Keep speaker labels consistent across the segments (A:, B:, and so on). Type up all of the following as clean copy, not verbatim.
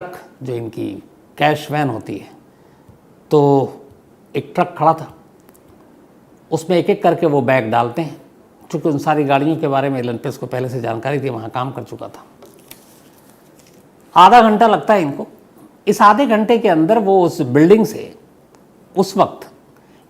A: जो इनकी cash van होती है, तो एक ट्रक खड़ा था, उसमें एक एक करके वो बैग डालते हैं। चूँकि उन सारी गाड़ियों के बारे में एलन पेस को पहले से जानकारी थी, वहाँ काम कर चुका था। आधा घंटा लगता है इनको। इस आधे घंटे के अंदर वो उस बिल्डिंग से उस वक्त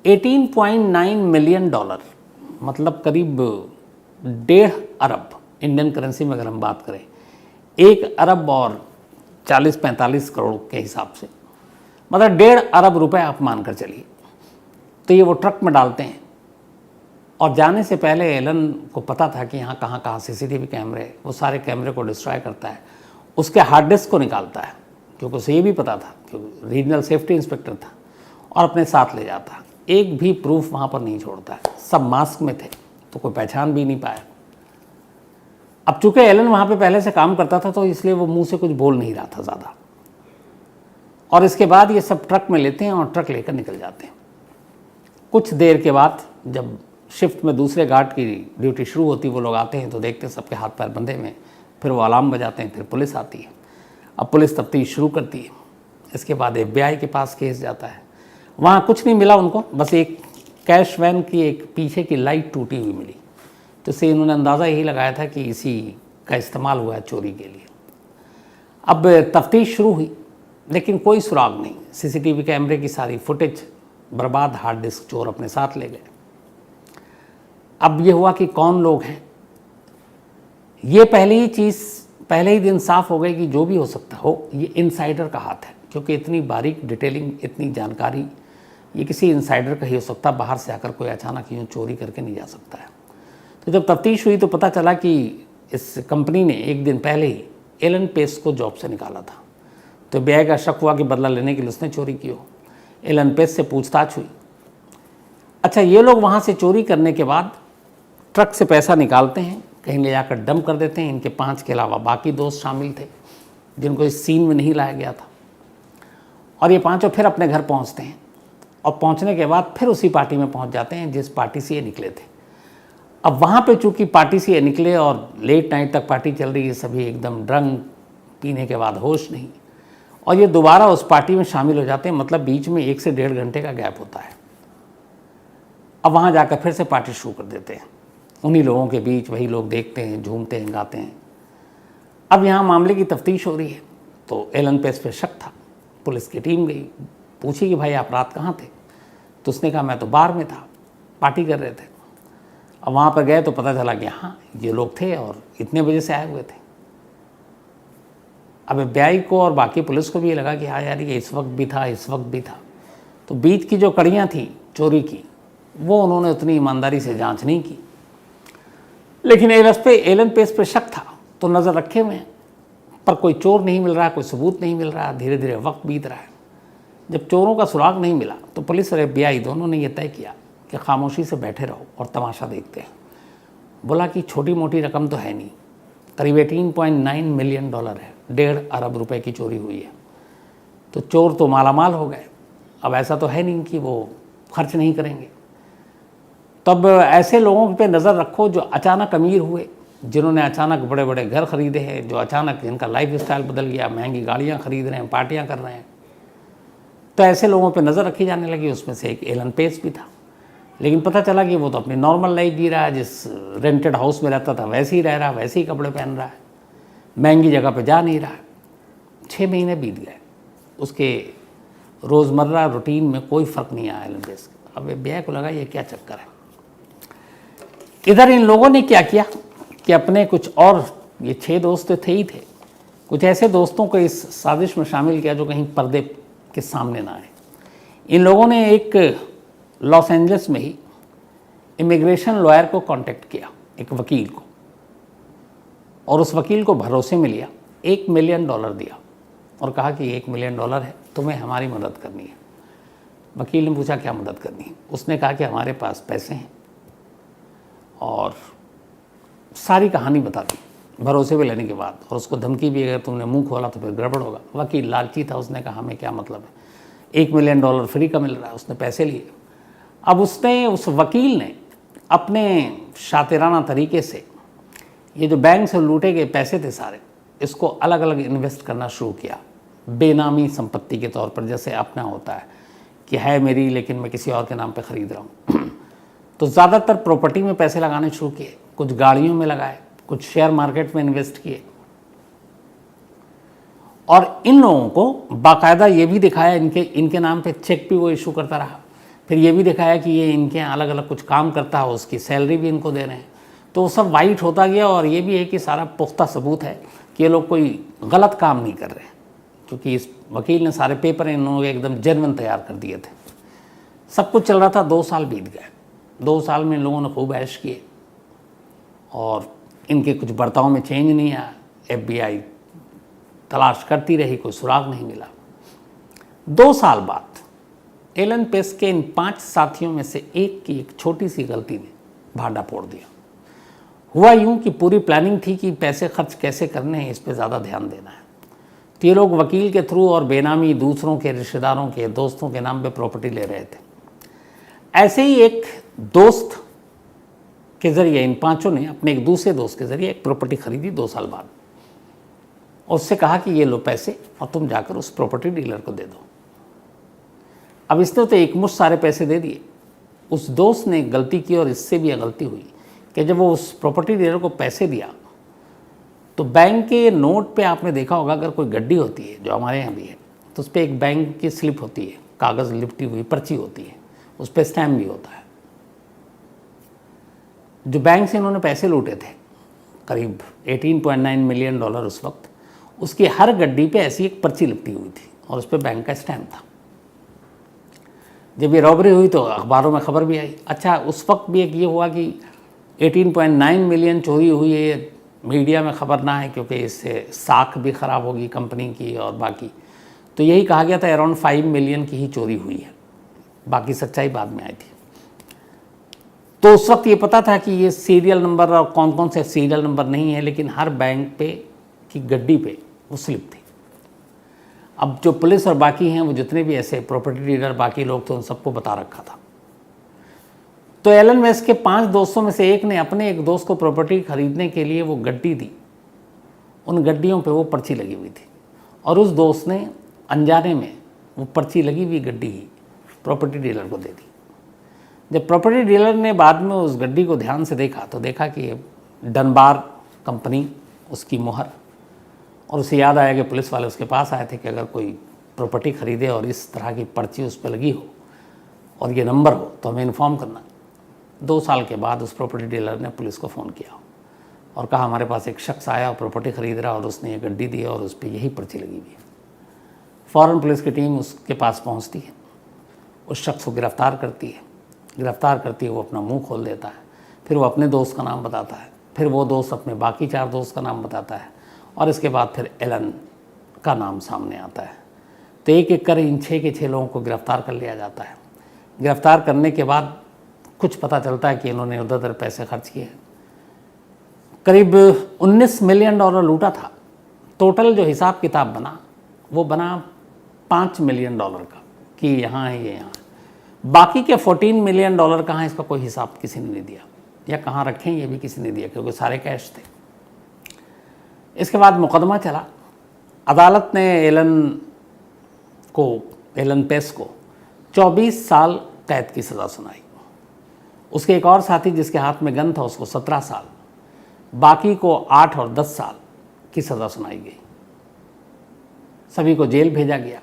A: 18.9 मिलियन डॉलर, मतलब करीब 1.5 अरब इंडियन करेंसी में अगर हम बात करें, 1 अरब और 40-45 करोड़ के हिसाब से, मतलब 1.5 अरब रुपए आप मानकर चलिए। तो ये वो ट्रक में डालते हैं और जाने से पहले एलन को पता था कि यहाँ कहाँ कहाँ सीसीटीवी कैमरे, वो सारे कैमरे को डिस्ट्रॉय करता है, उसके हार्ड डिस्क को निकालता है, क्योंकि उसे ये भी पता था कि रीजनल सेफ्टी इंस्पेक्टर था, और अपने साथ ले जाता। एक भी प्रूफ वहाँ पर नहीं छोड़ता है। सब मास्क में थे तो कोई पहचान भी नहीं पाया। अब चूंकि एलन वहाँ पे पहले से काम करता था तो इसलिए वो मुंह से कुछ बोल नहीं रहा था ज़्यादा। और इसके बाद ये सब ट्रक में लेते हैं और ट्रक लेकर निकल जाते हैं। कुछ देर के बाद जब शिफ्ट में दूसरे गार्ड की ड्यूटी शुरू होती, वो लोग आते हैं तो देखते हैं सबके हाथ पैर बंधे हुए हैं। फिर वो अलार्म बजाते हैं, फिर पुलिस आती है। अब पुलिस तफ्तीश शुरू करती है। इसके बाद FBI के पास केस जाता है। वहाँ कुछ नहीं मिला उनको, बस एक कैश वैन की एक पीछे की लाइट टूटी हुई मिली। तो इससे इन्होंने अंदाज़ा यही लगाया था कि इसी का इस्तेमाल हुआ है चोरी के लिए। अब तफ्तीश शुरू हुई, लेकिन कोई सुराग नहीं। सीसीटीवी कैमरे की सारी फुटेज बर्बाद, हार्ड डिस्क चोर अपने साथ ले गए। अब ये हुआ कि कौन लोग हैं, ये पहले ही दिन साफ हो गई कि जो भी हो सकता हो ये इनसाइडर का हाथ है, क्योंकि इतनी बारीक डिटेलिंग, इतनी जानकारी ये किसी इनसाइडर का ही हो सकता। बाहर से आकर कोई अचानक यूँ चोरी करके नहीं जा सकता है। तो जब तफ्तीश हुई तो पता चला कि इस कंपनी ने एक दिन पहले ही एलन पेस को जॉब से निकाला था। तो FBI का शक हुआ कि बदला लेने के लिए उसने चोरी की हो। एलन पेस से पूछताछ हुई। अच्छा, ये लोग वहाँ से चोरी करने के बाद ट्रक से पैसा निकालते हैं, कहीं ले जाकर डंप कर देते हैं। इनके 5 के अलावा बाकी दोस्त शामिल थे जिनको इस सीन में नहीं लाया गया था। और ये 5 फिर अपने घर पहुँचते हैं, और पहुँचने के बाद फिर उसी पार्टी में पहुँच जाते हैं जिस पार्टी से ये निकले थे। अब वहाँ पे चूँकि पार्टी से ये निकले और लेट नाइट तक पार्टी चल रही है, सभी एकदम ड्रंक, पीने के बाद होश नहीं, और ये दोबारा उस पार्टी में शामिल हो जाते हैं। मतलब बीच में 1 से 1.5 घंटे का गैप होता है। अब वहाँ जाकर फिर से पार्टी शुरू कर देते हैं। उन्हीं लोगों के बीच वही लोग देखते हैं, झूमते हैं, गाते हैं। अब यहाँ मामले की तफ्तीश हो रही है, तो एलन पेस पे शक था। पुलिस की टीम गई, पूछी कि भाई आप रात कहाँ थे? तो उसने कहा मैं तो बार में था, पार्टी कर रहे थे। अब वहाँ पर गए तो पता चला कि हाँ ये लोग थे और इतने बजे से आए हुए थे। अब FBI को और बाकी पुलिस को भी ये लगा कि हाँ यार ये इस वक्त भी था, इस वक्त भी था। तो बीच की जो कड़ियाँ थी चोरी की, वो उन्होंने उतनी ईमानदारी से जांच नहीं की। लेकिन एलन पेस पे शक था तो नज़र रखे हुए हैं, पर कोई चोर नहीं मिल रहा, कोई सबूत नहीं मिल रहा। धीरे धीरे वक्त बीत रहा है। जब चोरों का सुराग नहीं मिला तो पुलिस और FBI दोनों ने यह तय किया कि खामोशी से बैठे रहो और तमाशा देखते हैं। बोला कि छोटी मोटी रकम तो है नहीं, करीब 18.9 मिलियन डॉलर है, 1.5 अरब रुपए की चोरी हुई है। तो चोर तो मालामाल हो गए। अब ऐसा तो है नहीं कि वो खर्च नहीं करेंगे। तब ऐसे लोगों पे नज़र रखो जो अचानक अमीर हुए, जिन्होंने अचानक बड़े बड़े घर खरीदे हैं, जो अचानक जिनका लाइफ स्टाइल बदल गया, महंगी गाड़ियाँ खरीद रहे हैं, पार्टियाँ कर रहे हैं। तो ऐसे लोगों पे नज़र रखी जाने लगी। उसमें से एक एलन पेस भी था। लेकिन पता चला कि वो तो अपनी नॉर्मल लाइफ जी रहा है, जिस रेंटेड हाउस में रहता था वैसे ही रह रहा है, वैसे ही कपड़े पहन रहा है, महंगी जगह पे जा नहीं रहा है। 6 महीने बीत गए, उसके रोज़मर्रा रूटीन में कोई फ़र्क नहीं आया एलन पेस का। अब FBI को लगा ये क्या चक्कर है। इधर इन लोगों ने क्या किया कि अपने कुछ और, ये 6 दोस्त थे ही थे, कुछ ऐसे दोस्तों को इस साजिश में शामिल किया जो कहीं पर्दे के सामने ना आए। इन लोगों ने एक लॉस एंजल्स में ही इमिग्रेशन लॉयर को कांटेक्ट किया, एक वकील को, और उस वकील को भरोसे में लिया, $1 मिलियन दिया और कहा कि $1 मिलियन है, तुम्हें हमारी मदद करनी है। वकील ने पूछा क्या मदद करनी है? उसने कहा कि हमारे पास पैसे हैं, और सारी कहानी बता दी भरोसे में लेने के बाद। और उसको धमकी भी, अगर तुमने मुंह खोला तो फिर गड़बड़ होगा। वकील लालची था, उसने कहा हमें क्या मतलब है, $1 मिलियन फ्री का मिल रहा है। उसने पैसे लिए। अब उस वकील ने अपने शातिराना तरीके से ये जो बैंक से लूटे गए पैसे थे सारे, इसको अलग अलग इन्वेस्ट करना शुरू किया। बेनामी संपत्ति के तौर पर, जैसे अपना होता है कि है मेरी लेकिन मैं किसी और के नाम पे ख़रीद रहा हूँ। तो ज़्यादातर प्रॉपर्टी में पैसे लगाने शुरू किए, कुछ गाड़ियों में लगाए, कुछ शेयर मार्केट में इन्वेस्ट किए, और इन लोगों को बाकायदा ये भी दिखाया, इनके नाम पे चेक भी वो इशू करता रहा, फिर ये भी दिखाया कि ये इनके यहाँ अलग अलग कुछ काम करता है, उसकी सैलरी भी इनको दे रहे हैं। तो वो सब वाइट होता गया, और ये भी है कि सारा पुख्ता सबूत है कि ये लोग कोई गलत काम नहीं कर रहे हैं, क्योंकि इस वकील ने सारे पेपर इन लोगों के एकदम जेन्युइन तैयार कर दिए थे। सब कुछ चल रहा था, 2 साल बीत गए। 2 साल में इन लोगों ने खूब ऐश किए और इनके कुछ बर्ताव में चेंज नहीं आया। FBI तलाश करती रही, कोई सुराग नहीं मिला। 2 साल बाद एलन पेस के इन 5 साथियों में से एक की एक छोटी सी गलती ने भांडा फोड़ दिया। हुआ यूं कि पूरी प्लानिंग थी कि पैसे खर्च कैसे करने हैं, इस पे ज़्यादा ध्यान देना है। तो ये लोग वकील के थ्रू और बेनामी दूसरों के, रिश्तेदारों के, दोस्तों के नाम पे प्रॉपर्टी ले रहे थे। ऐसे ही एक दोस्त के ज़रिए इन 5 ने अपने एक दूसरे दोस्त के ज़रिए एक प्रॉपर्टी खरीदी 2 साल बाद, और उससे कहा कि ये लो पैसे और तुम जाकर उस प्रॉपर्टी डीलर को दे दो। अब इसने तो एक मुश्त सारे पैसे दे दिए। उस दोस्त ने गलती की, और इससे भी गलती हुई कि जब वो उस प्रॉपर्टी डीलर को पैसे दिया तो बैंक के नोट पे आपने देखा होगा, अगर कोई गड्डी होती है, जो हमारे यहाँ भी है, तो उस पर एक बैंक की स्लिप होती है, कागज़ लिपटी हुई पर्ची होती है, उस पर स्टैम्प भी होता है। जो बैंक से इन्होंने पैसे लूटे थे, करीब $18.9 मिलियन उस वक्त, उसकी हर गड्डी पे ऐसी एक पर्ची लिपटी हुई थी और उस पर बैंक का स्टैम्प था। जब ये रॉबरी हुई तो अखबारों में खबर भी आई। अच्छा, उस वक्त भी एक ये हुआ कि 18.9 मिलियन चोरी हुई है, ये मीडिया में खबर ना है, क्योंकि इससे साख भी ख़राब होगी कंपनी की और बाकी। तो यही कहा गया था अराउंड 5 मिलियन की ही चोरी हुई है, बाकी सच्चाई बाद में आई थी। तो उस वक्त ये पता था कि ये सीरियल नंबर और कौन कौन से सीरियल नंबर नहीं है, लेकिन हर बैंक पे की गड्डी पे वो स्लिप थी। अब जो पुलिस और बाकी हैं, वो जितने भी ऐसे प्रॉपर्टी डीलर बाकी लोग थे, उन सबको बता रखा था। तो एलन वेस के 5 दोस्तों में से एक ने अपने एक दोस्त को प्रॉपर्टी खरीदने के लिए वो गड्डी दी। उन गड्डियों पे वो पर्ची लगी हुई थी, और उस दोस्त ने अनजाने में वो पर्ची लगी हुई गड्डी ही प्रॉपर्टी डीलर को दे दी। जब प्रॉपर्टी डीलर ने बाद में उस गड्डी को ध्यान से देखा तो देखा कि डनबार कंपनी, उसकी मुहर, और उसे याद आया कि पुलिस वाले उसके पास आए थे कि अगर कोई प्रॉपर्टी खरीदे और इस तरह की पर्ची उस पर लगी हो और ये नंबर हो तो हमें इन्फॉर्म करना। 2 साल के बाद उस प्रॉपर्टी डीलर ने पुलिस को फ़ोन किया और कहा हमारे पास एक शख्स आया और प्रॉपर्टी ख़रीद रहा और उसने ये गड्डी दी और उस पर यही पर्ची लगी हुई है। फ़ौरन पुलिस की टीम उसके पास पहुंचती है, उस शख्स को गिरफ़्तार करती है। गिरफ़्तार करती है, वो अपना मुंह खोल देता है, फिर वो अपने दोस्त का नाम बताता है, फिर वो दोस्त अपने बाकी 4 दोस्त का नाम बताता है, और इसके बाद फिर एलन का नाम सामने आता है। तो एक एक कर इन 6 के 6 लोगों को गिरफ़्तार कर लिया जाता है। गिरफ़्तार करने के बाद कुछ पता चलता है कि इन्होंने उधर पैसे खर्च किए। करीब $19 मिलियन लूटा था। टोटल जो हिसाब किताब बना वो बना $5 मिलियन का, कि यहाँ है, ये यहाँ। बाकी के $14 मिलियन कहाँ है, इसका कोई हिसाब किसी ने नहीं दिया, या कहाँ रखें ये भी किसी ने दिया, क्योंकि सारे कैश थे। इसके बाद मुकदमा चला। अदालत ने एलन पेस को 24 साल कैद की सज़ा सुनाई। उसके एक और साथी जिसके हाथ में गन था उसको 17 साल, बाकी को 8 और 10 साल की सज़ा सुनाई गई। सभी को जेल भेजा गया।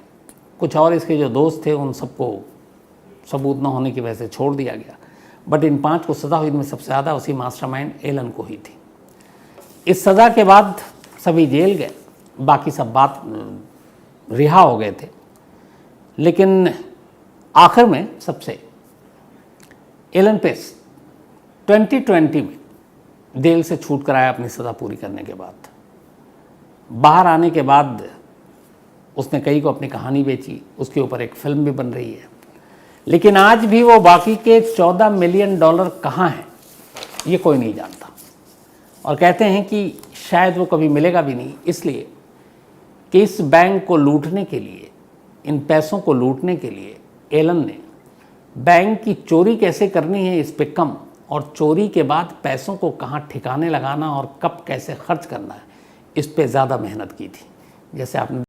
A: कुछ और इसके जो दोस्त थे उन सबको सबूत न होने की वजह से छोड़ दिया गया, बट इन 5 को सज़ा हुई, इनमें सबसे ज़्यादा उसी मास्टरमाइंड एलन को हुई थी। इस सज़ा के बाद सभी जेल गए, बाकी सब बात रिहा हो गए थे, लेकिन आखिर में सबसे एलन पेस 2020 में जेल से छूट कर आया अपनी सज़ा पूरी करने के बाद। बाहर आने के बाद उसने कई को अपनी कहानी बेची, उसके ऊपर एक फिल्म भी बन रही है, लेकिन आज भी वो बाकी के $14 मिलियन कहाँ हैं ये कोई नहीं जानता, और कहते हैं कि शायद वो कभी मिलेगा भी नहीं, इसलिए कि इस बैंक को लूटने के लिए, इन पैसों को लूटने के लिए एलन ने बैंक की चोरी कैसे करनी है इस पे कम, और चोरी के बाद पैसों को कहाँ ठिकाने लगाना और कब कैसे खर्च करना है इस पे ज़्यादा मेहनत की थी। जैसे आपने